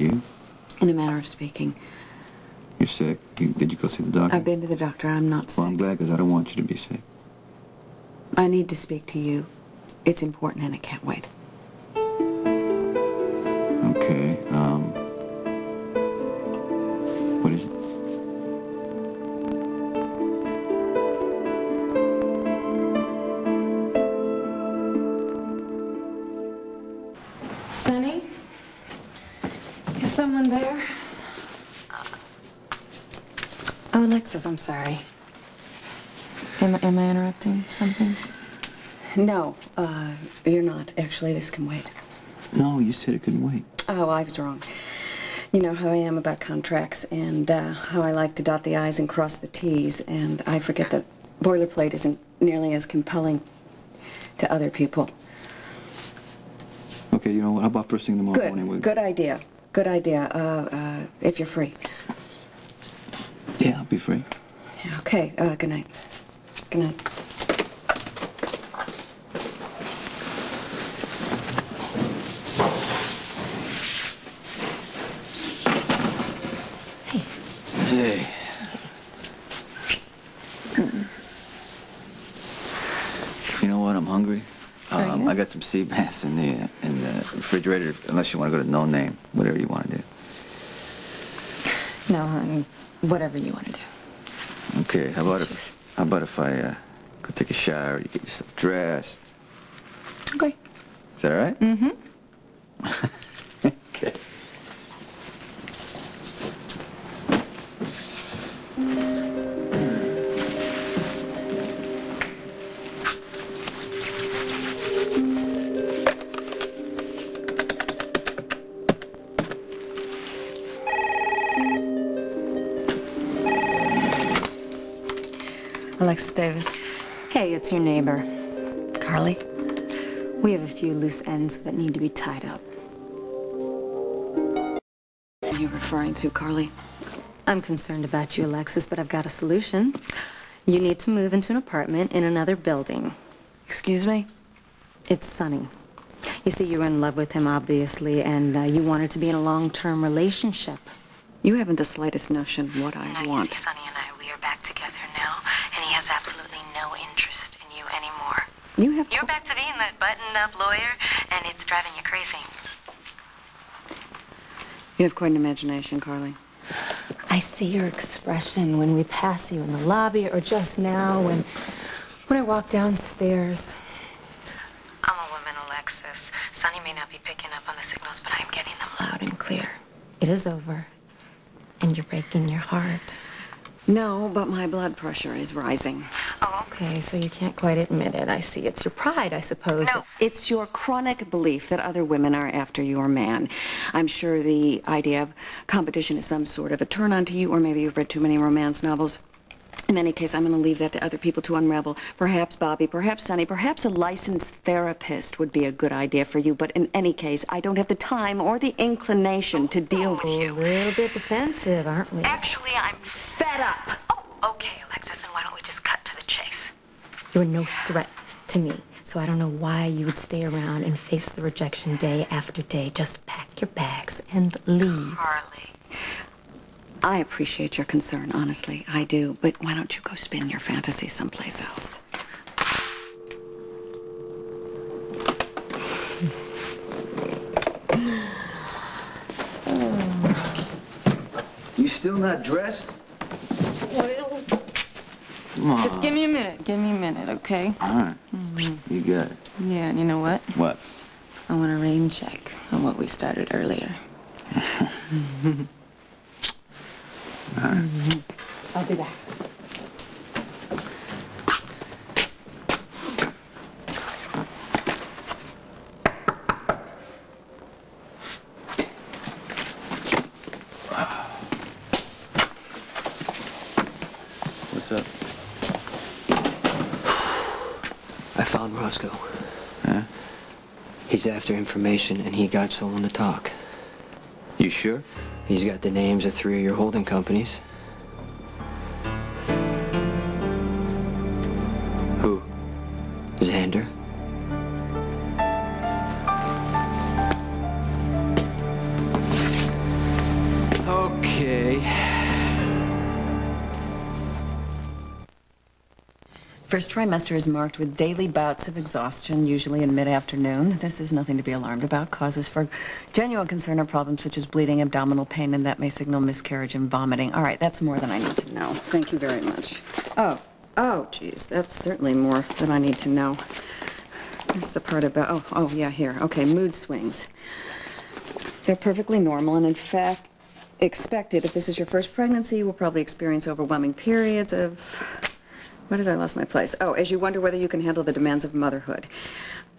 You? In a manner of speaking. You're sick. Did you go see the doctor? I've been to the doctor. I'm not sick. Well, I'm glad, because I don't want you to be sick. I need to speak to you. It's important and it can't wait. Okay, what is it? Sonny? Is someone there? Oh, Alexis, I'm sorry. Am I interrupting something? No, you're not. Actually, this can wait. No, you said it couldn't wait. Oh, I was wrong. You know how I am about contracts and how I like to dot the I's and cross the T's, and I forget that boilerplate isn't nearly as compelling to other people. Okay, you know what? How about first thing tomorrow morning? Good idea. Good idea. If you're free. Yeah, I'll be free. Yeah, okay, good night. Good night. Hey. You know what? I'm hungry. I got some sea bass in the refrigerator. Unless you want to go to No Name, whatever you want to do. No, honey. Whatever you want to do. Okay. How about if I go take a shower? You get yourself dressed. Okay. Is that all right? Mm-hmm. Okay. Alexis Davis. Hey, it's your neighbor. Carly? We have a few loose ends that need to be tied up. What are you referring to, Carly? I'm concerned about you, Alexis, but I've got a solution. You need to move into an apartment in another building. Excuse me? It's Sonny. You see, you're in love with him, obviously, and you wanted to be in a long-term relationship. You haven't the slightest notion what I want. You see, Sonny and I, we are back together now, and he has absolutely no interest in you anymore. You're back to being that buttoned-up lawyer, and it's driving you crazy. You have quite an imagination, Carly. I see your expression when we pass you in the lobby, or just now when I walk downstairs. I'm a woman, Alexis. Sonny may not be picking up on the signals, but I'm getting them loud and clear. It is over, and you're breaking your heart. No, but my blood pressure is rising. Oh, okay, so you can't quite admit it. I see. It's your pride, I suppose. No, it's your chronic belief that other women are after your man. I'm sure the idea of competition is some sort of a turn-on to you, or maybe you've read too many romance novels. In any case, I'm going to leave that to other people to unravel. Perhaps Bobby, perhaps Sonny, perhaps a licensed therapist would be a good idea for you. But in any case, I don't have the time or the inclination to deal with you. A little bit defensive, aren't we? Actually, I'm fed up. Oh, okay, Alexis, then why don't we just cut to the chase? You're no threat to me, so I don't know why you would stay around and face the rejection day after day. Just pack your bags and leave. Carly. I appreciate your concern, honestly, I do. But why don't you go spin your fantasy someplace else? You still not dressed? Well, Come on. just give me a minute. Give me a minute, okay? All right. You got it. Yeah, and you know what? What? I want a rain check on what we started earlier. All right. I'll be back. What's up? I found Roscoe. Huh? He's after information, and he got someone to talk. You sure? He's got the names of 3 of your holding companies. Who? Xander? First trimester is marked with daily bouts of exhaustion, usually in mid-afternoon. This is nothing to be alarmed about. Causes for genuine concern are problems such as bleeding, abdominal pain, and that may signal miscarriage and vomiting. All right, that's more than I need to know. Thank you very much. Oh, geez, that's certainly more than I need to know. There's the part about, yeah, here. Okay, mood swings. They're perfectly normal, and in fact, expected. If this is your first pregnancy, you will probably experience overwhelming periods of... Where did I lost my place? Oh, as you wonder whether you can handle the demands of motherhood.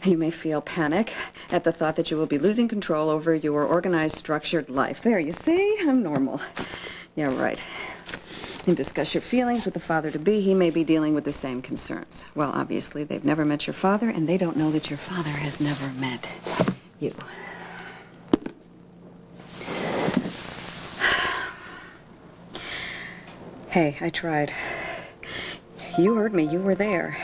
You may feel panic at the thought that you will be losing control over your organized, structured life. There, you see? I'm normal. Yeah, right. And discuss your feelings with the father-to-be. He may be dealing with the same concerns. Well, obviously, they've never met your father, and they don't know that your father has never met you. Hey, I tried. You heard me. You were there.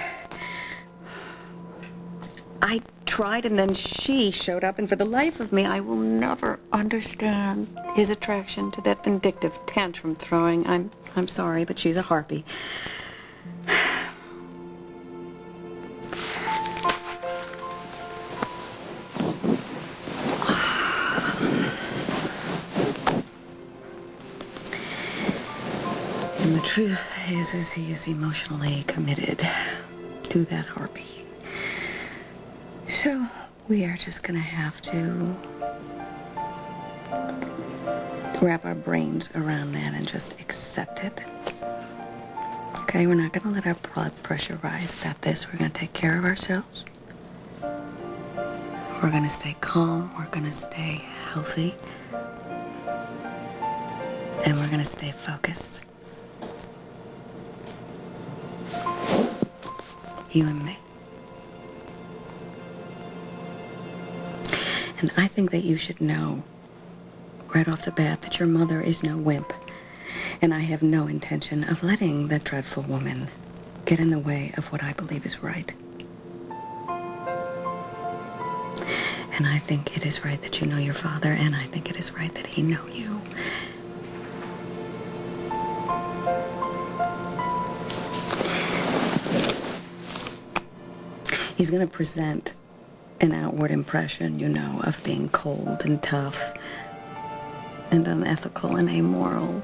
I tried, and then she showed up, and for the life of me, I will never understand his attraction to that vindictive tantrum-throwing. I'm sorry, but she's a harpy. And the truth is he is emotionally committed to that harpy. So we are just gonna have to wrap our brains around that and just accept it. Okay, we're not gonna let our blood pressure rise about this. We're gonna take care of ourselves. We're gonna stay calm. We're gonna stay healthy. And we're gonna stay focused. You and me. And I think that you should know right off the bat that your mother is no wimp. And I have no intention of letting that dreadful woman get in the way of what I believe is right. And I think it is right that you know your father, and I think it is right that he know you. He's going to present an outward impression, you know, of being cold and tough and unethical and amoral.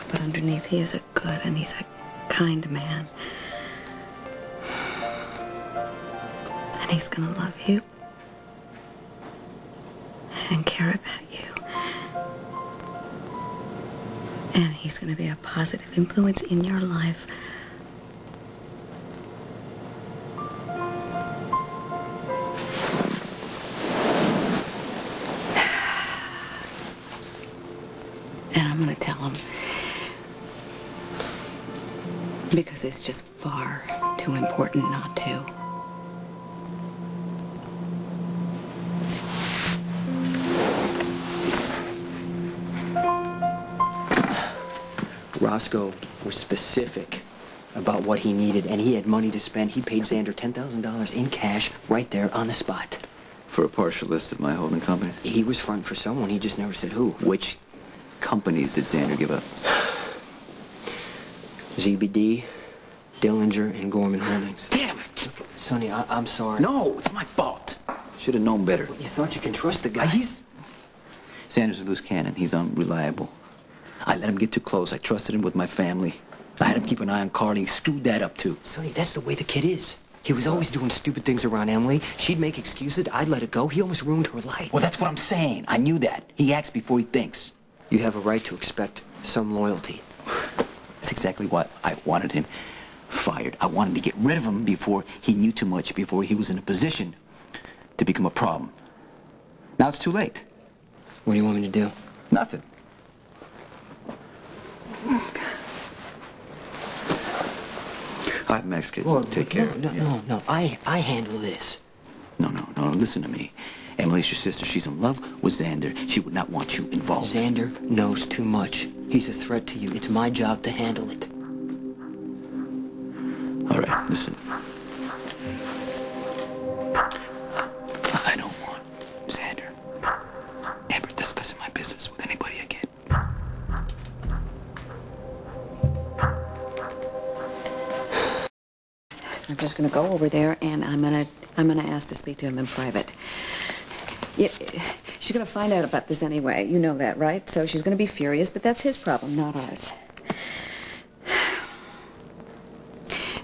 But underneath, he is a good and he's a kind man. And he's going to love you and care about you. And he's going to be a positive influence in your life. And I'm going to tell him. Because it's just far too important not to. Roscoe was specific about what he needed, and he had money to spend. He paid Xander $10,000 in cash right there on the spot. For a partial list of my holding companies? He was fronting for someone. He just never said who. Which companies did Xander give up? ZBD, Dillinger, and Gorman Holdings. Damn it! Sonny, I'm sorry. No, it's my fault. Should have known better. You thought you can trust the guy. Xander's a loose cannon. He's unreliable. I let him get too close. I trusted him with my family. I had him keep an eye on Carly. He screwed that up, too. Sonny, that's the way the kid is. He was always doing stupid things around Emily. She'd make excuses. I'd let it go. He almost ruined her life. Well, that's what I'm saying. I knew that. He acts before he thinks. You have a right to expect some loyalty. That's exactly why I wanted him fired. I wanted to get rid of him before he knew too much, before he was in a position to become a problem. Now it's too late. What do you want me to do? Nothing. All right, Max, kid. Take care. No. I handle this. No. Listen to me. Emily's your sister. She's in love with Xander. She would not want you involved. Xander knows too much. He's a threat to you. It's my job to handle it. All right, listen. I don't want Xander ever discussing my So I'm just going to go over there, and I'm gonna ask to speak to him in private. Yeah, she's going to find out about this anyway. You know that, right? So she's going to be furious, but that's his problem, not ours.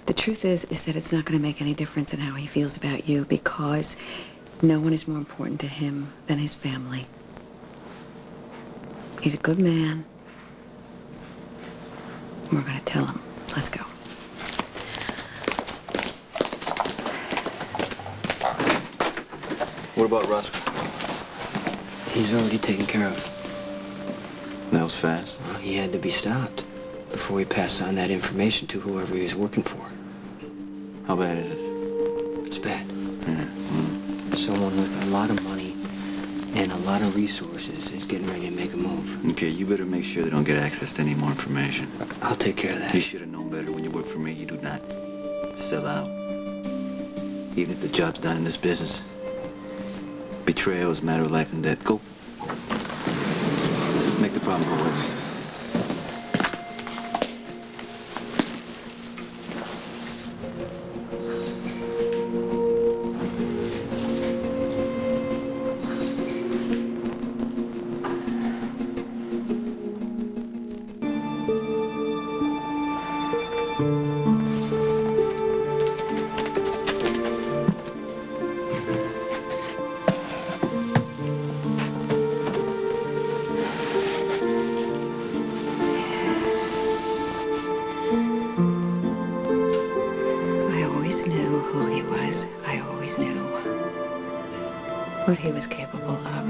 The truth is that it's not going to make any difference in how he feels about you, because no one is more important to him than his family. He's a good man. We're going to tell him. Let's go. What about Roscoe? He's already taken care of. That was fast. Well, he had to be stopped before he passed on that information to whoever he was working for. How bad is it? It's bad. Yeah. Someone with a lot of money and a lot of resources is getting ready to make a move. Okay, you better make sure they don't get access to any more information. I'll take care of that. You should have known better. When you work for me, you do not sell out. Even if the job's done in this business. Betrayal is a matter of life and death. Go. Make the problem go away. What he was capable of.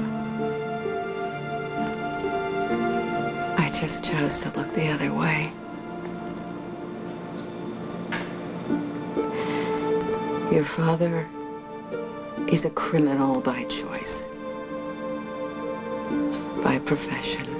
I just chose to look the other way. Your father is a criminal by choice, by profession.